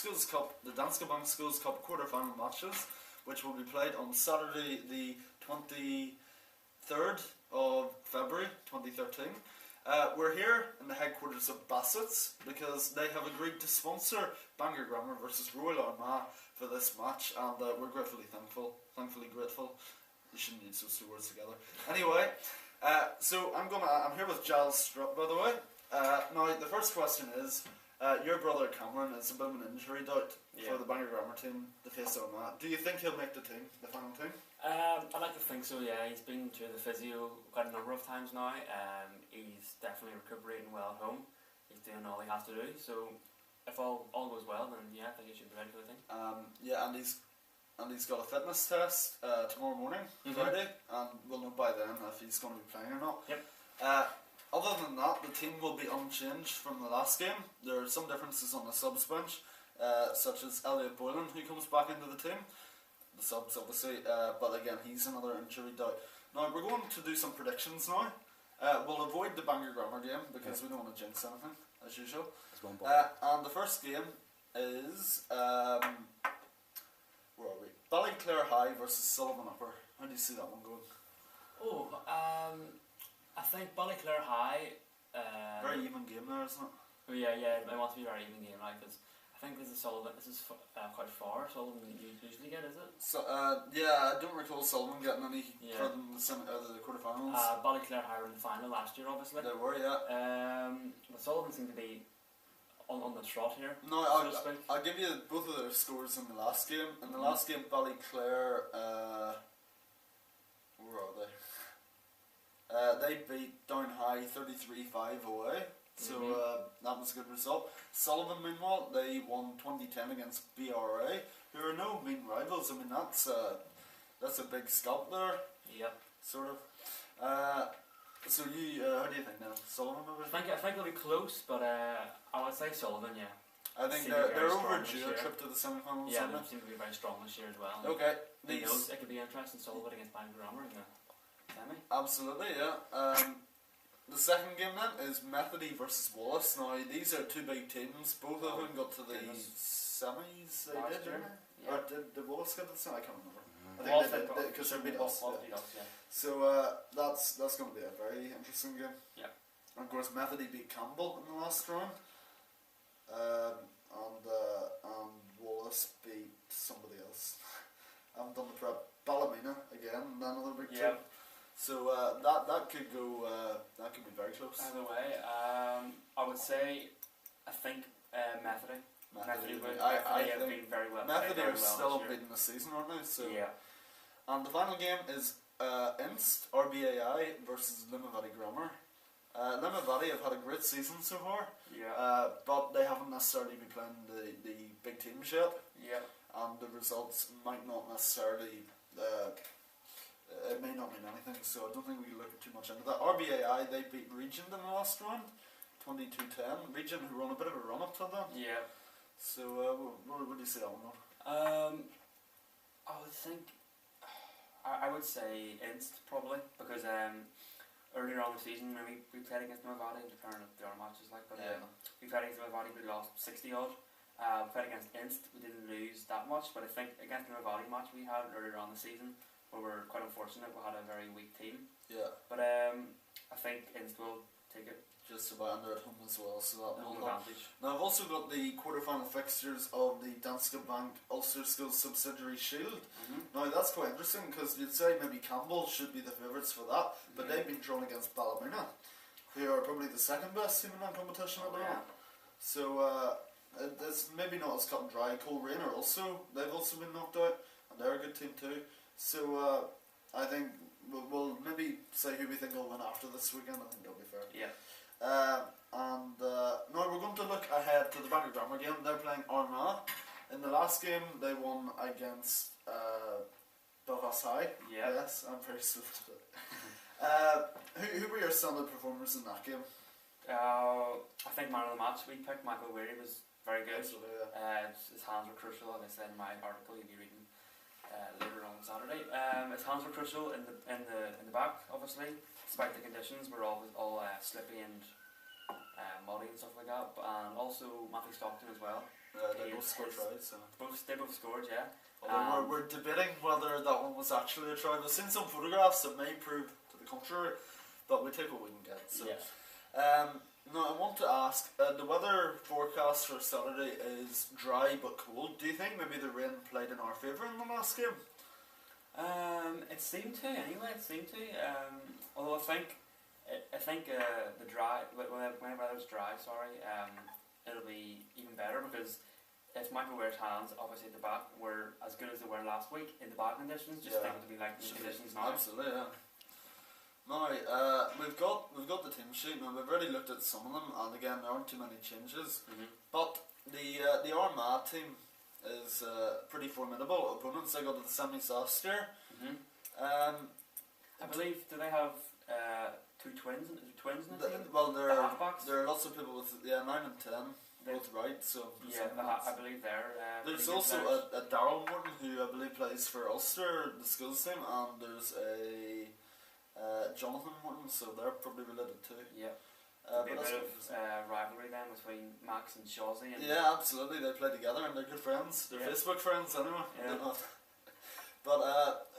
Schools Cup, the Danske Bank Schools Cup quarter-final matches, which will be played on Saturday the 23rd of February 2013. We're here in the headquarters of Bassett because they have agreed to sponsor Bangor Grammar versus Royal Armagh for this match, and we're gratefully thankfully grateful. You shouldn't use those two words together. Anyway, so I'm here with Giles Strutt, by the way. Now the first question is, your brother Cameron is a bit of an injury doubt for the Bangor Grammar team to face Armagh. Do you think he'll make the team, the final team? I'd like to think so, yeah. He's been to the physio quite a number of times now. He's definitely recuperating well at home. He's doing all he has to do. So if all goes well, then yeah, I think he should be ready for the team. Yeah, and he's got a fitness test tomorrow morning, Friday, and we'll know by then if he's going to be playing or not. Yep. Other than that, the team will be unchanged from the last game. There are some differences on the subs bench, such as Elliot Boylan, who comes back into the team. The subs, obviously, but again, he's another injury doubt. Now, we're going to do some predictions now. We'll avoid the Bangor Grammar game because we don't want to jinx anything, as usual. And the first game is, where are we? Ballyclare High versus Sullivan Upper. How do you see that one going? Oh, I think Ballyclare High... very even game there, isn't it? Oh, yeah, it must be a very even game, right? Because I think this is quite far. Sullivan usually get, is it? So, yeah, I don't recall Sullivan getting any further than the quarterfinals. Ballyclare High were in the final last year, obviously. They were, yeah. But Sullivan seemed to be on the trot here. No, I'll give you both of their scores in the last game. In the last game, Ballyclare, where are they? They beat Down High 33-5 away. So that was a good result. Sullivan, meanwhile, they won 2010 against BRA, who are no mean rivals. I mean, that's a big scalp there. Yep. Sort of. So you, how do you think now? Sullivan, maybe? I think they'll be close, but I would say Sullivan, yeah. I think they're overdue a trip to the semi-finals. Yeah, they seem to be very strong this year as well. Okay. Who knows? It could be interesting. Sullivan against Bangor Grammar in the semi. Absolutely, yeah. The second game then is Methody versus Wallace. Now these are two big teams. Both of them got to the semis. They did, didn't they? Or did Wallace get to the semis? I can't remember. I think they did because they beat us. So that's going to be a very interesting game. Yeah. And of course, Methody beat Campbell in the last round, and Wallace beat somebody else. I haven't done the prep. Ballymena again, another big team. So that could go. That could be very close. Either way, I would say, I think Methody. Methody have been very well. Methody are still unbeaten this season, aren't they? So yeah. And the final game is Inst RBAI versus Limavady Grammar. Limavady have had a great season so far. Yeah. But they haven't necessarily been playing the big teams yet. Yeah. And the results might not necessarily. It may not mean anything, so I don't think we can look too much into that. RBAI, they beat Regent in the last round, 22-10. Regent, who run a bit of a run up to them. Yeah. So, what do you say that one on? I would say Inst probably, because earlier on the season when we played against Limavady, depending on the other matches but we played against Limavady, we lost 60 odd. We played against Inst, we didn't lose that much, but I think against the Limavady match we had earlier on the season, we were quite unfortunate, we had a very weak team. Yeah. But I think Inst will take it. Just about under at home as well, so that home advantage. Now I've also got the quarterfinal fixtures of the Danske Bank Ulster Schools subsidiary Shield. Now that's quite interesting because you'd say maybe Campbell should be the favourites for that, but they've been drawn against Ballymena, who are probably the second best team in that competition at the moment. So it's maybe not as cut and dry. Coleraine they've also been knocked out, and they're a good team too. So I think we'll maybe say who we think will win after this weekend. I think that'll be fair. Yeah. Now we're going to look ahead to the Bangor Grammar game. They're playing Armagh. In the last game, they won against Belfast High. Yeah. Yes, I'm very swift at it. Who were your standout performers in that game? I think man of the match we picked, Michael Weary, was very good. Absolutely, his hands were crucial, as I said in my article you'll be reading later on Saturday. His hands were crucial in the back, obviously, despite the conditions were all slippy and muddy and stuff like that. And also Matthew Stockton as well. They both scored tries. So. They both scored, yeah. Although we're debating whether that one was actually a try. We've seen some photographs that may prove to the contrary, but we take what we can get. So. Yeah. Now I want to ask, the weather forecast for Saturday is dry but cold. Do you think maybe the rain played in our favour in the last game? It seemed to anyway. It seemed to. Although I think the dry when the weather's dry, it'll be even better because if Michael wears hands, obviously at the back were as good as they were last week in the bad conditions. Just think to be like the conditions now. Absolutely, yeah. Now, we've got the team sheet. Now we've already looked at some of them, and again there aren't too many changes. But the Armagh team is pretty formidable opponents. They got to the semis last year. I believe, do they have two twins in the team? Well, there halfbacks? are lots of people with 9 and 10 both right. So I believe they're. There's also a Darryl Morton who I believe plays for Ulster, the schools team, and there's a Jonathan Morton, so they're probably related too. Yeah. But a bit of rivalry then between Max and Shawsey. Yeah, absolutely. They play together and they're good friends. They're Facebook friends anyway. Yeah. But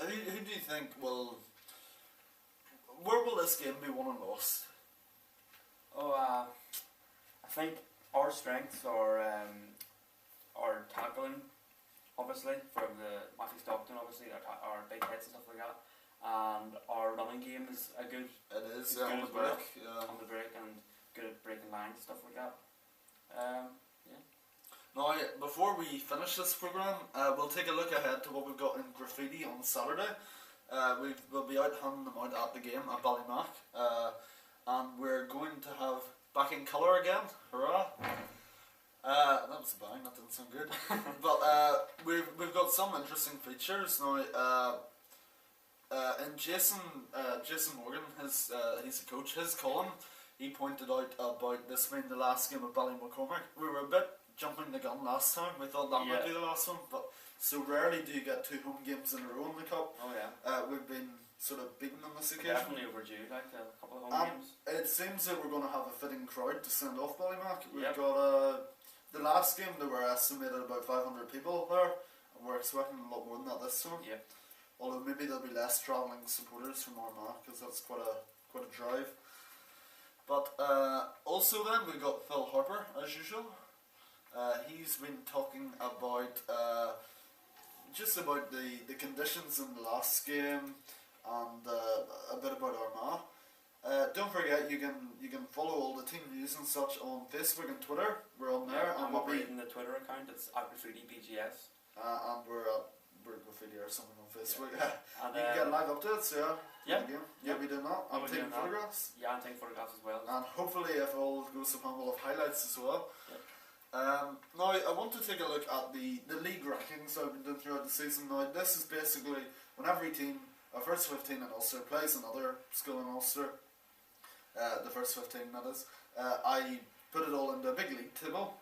who do you think will? Where will this game be won and lost? I think our strengths are tackling, obviously, from the Matthew Stockton, obviously, our big hits and stuff like that. And our running game is a good. It is, good on the break. Yeah. On the break and good at breaking lines, stuff like that. Now, before we finish this programme, we'll take a look ahead to what we've got in Gryphiti on Saturday. We'll be out handing them out at the game at Ballymac. And we're going to have back in colour again. Hurrah! That was a bang, that didn't sound good. But we've got some interesting features now. And Jason Morgan, he's a coach. His column, he pointed out about this being the last game of Ballymaccormack. We were a bit jumping the gun last time. We thought that might be the last one, but so rarely do you get 2 home games in a row in the cup. Oh yeah. We've been sort of beaten on this occasion. Definitely overdue, like a couple of home games. It seems that we're going to have a fitting crowd to send off Ballymac. We've got the last game there were estimated about 500 people there, and we're expecting a lot more than that this time. Yeah. Although maybe there'll be less travelling supporters from Armagh because that's quite a drive. But also then we've got Phil Harper as usual. He's been talking about just about the conditions in the last game and a bit about Armagh. Don't forget you can follow all the team news and such on Facebook and Twitter. We're on there, and we'll be in the Twitter account. It's @Gryphiti BGS. And we're Gryphiti or something on Facebook. And you can get live updates, You'll be doing that. I'm taking photographs. Yeah, I'm taking photographs as well. And hopefully, if all goes to plan, we'll have highlights as well. Now, I want to take a look at the league rankings I've been doing throughout the season. Now, this is basically when every team, our first 15 in Ulster, plays another school in Ulster. The first 15, that is. I put it all into a big league table,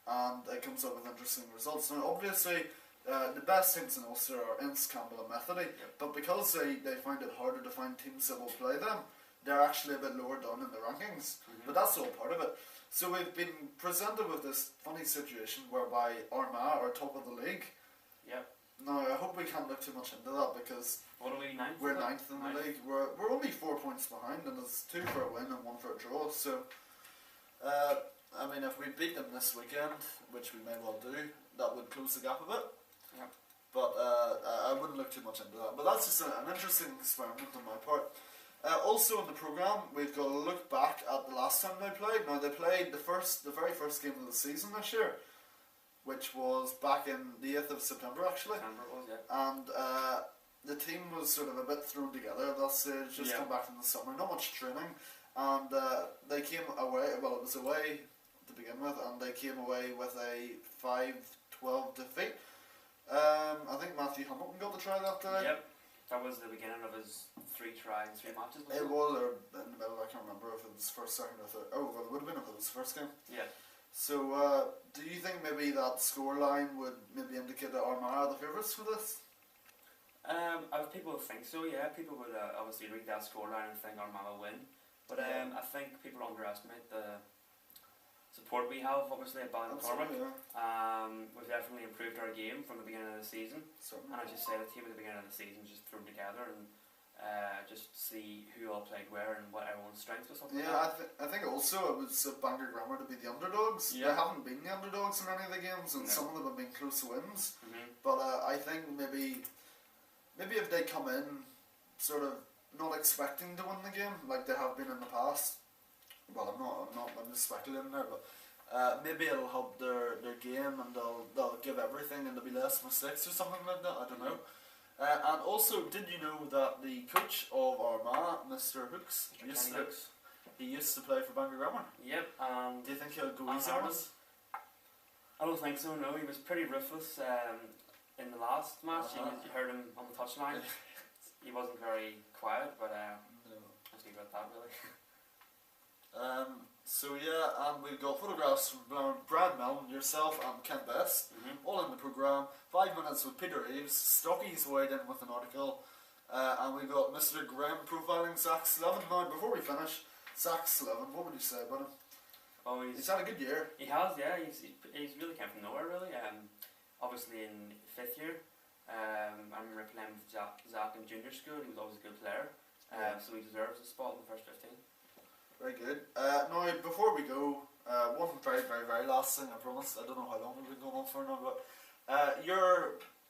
and it comes up with interesting results. Now, obviously, the best teams in Ulster are Ince, Campbell and Methody, but because they find it harder to find teams that will play them, they're actually a bit lower down in the rankings. But that's all part of it. So we've been presented with this funny situation whereby Armagh are top of the league. Yep. Now I hope we can't look too much into that because what are we, ninth? We're ninth in the league. We're only 4 points behind, and it's 2 for a win and 1 for a draw. So I mean, if we beat them this weekend, which we may well do, that would close the gap a bit. Yep. But I wouldn't look too much into that. But that's just an interesting experiment on my part. Also in the programme, we've got to look back at the last time they played. Now they played the very first game of the season this year, which was back in the 8th of September actually. September it was, yeah. And the team was sort of a bit thrown together at that stage, just come back from the summer, not much training. And they came away, well it was away to begin with, and they came away with a 5-12 defeat. I think Matthew Hamilton got the try that day. Yep. That was the beginning of his 3 tries, 3 matches. It was, or in the middle, I can't remember if it was first, second, or third. Oh, well, it would have been if it was the first game. Yeah. So, do you think maybe that scoreline would maybe indicate that Armagh are the favourites for this? People would think so, yeah. People would obviously read that scoreline and think Armagh will win. But I think people underestimate the support we have, obviously, at Bangor Grammar. Yeah. We've definitely improved our game from the beginning of the season. Certainly. And as you say, the team at the beginning of the season just thrown together and just see who all played where and what everyone's strengths was. Yeah, I think also it was Bangor Grammar to be the underdogs. Yeah. They haven't been the underdogs in any of the games, and No. some of them have been close wins. Mm-hmm. But I think maybe if they come in sort of not expecting to win the game like they have been in the past, well, I'm just speculating there, but maybe it'll help their game and they'll give everything and there'll be less mistakes or something like that. I don't know. And also, did you know that the coach of Armagh, Mr. Hooks, he used to play for Bangor Grammar? Yep. Do you think he'll go easy on us? I don't think so. No, he was pretty ruthless in the last match. You heard him on the touchline. He wasn't very quiet, but No. I'll leave it at that, really. So yeah, and we've got photographs from Brad Mellon, yourself and Ken Best, all in the programme. 5 minutes with Peter Eaves, Stocky's weighed in with an article, and we've got Mr. Graham profiling Zach Slevin. Now, before we finish, Zach Slevin, what would you say about him? Oh, he's had a good year. He has, yeah. He's really came from nowhere, really. Obviously in 5th year, I remember playing with Zach in junior school. He was always a good player, so he deserves a spot in the first 15. Very good. Now, before we go, one very, very, very last thing, I promise. I don't know how long we've been going on for now, but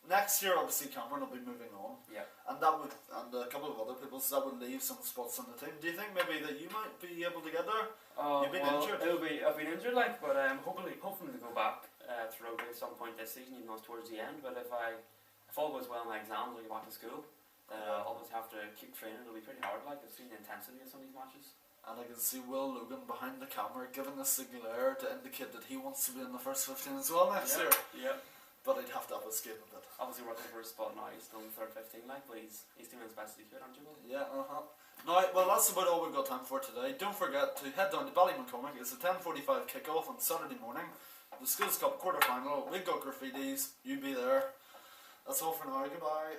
next year, obviously, Cameron will be moving on. Yeah. And a couple of other people, so that would leave some spots on the team. Do you think maybe that you might be able to get there? You've been injured. I've been injured, but hopefully to go back to rugby at some point this season, even though it's towards the end. But if all goes well in my exams, I'll get back to school. I'll obviously have to keep training. It'll be pretty hard. I've seen the intensity of some of these matches. And I can see Will Logan behind the camera giving us a glare to indicate that he wants to be in the first 15 as well next year. Yeah. But he'd have to escape a bit. Obviously working for a spot now, he's still in the third 15 but he's doing his best he could, aren't you, Will? Yeah, Now, well, that's about all we've got time for today. Don't forget to head down to Ballymaccormack. It's a 10:45 kick-off on Saturday morning. The Schools Cup quarter-final. We've got graffitis. You be there. That's all for now. Goodbye.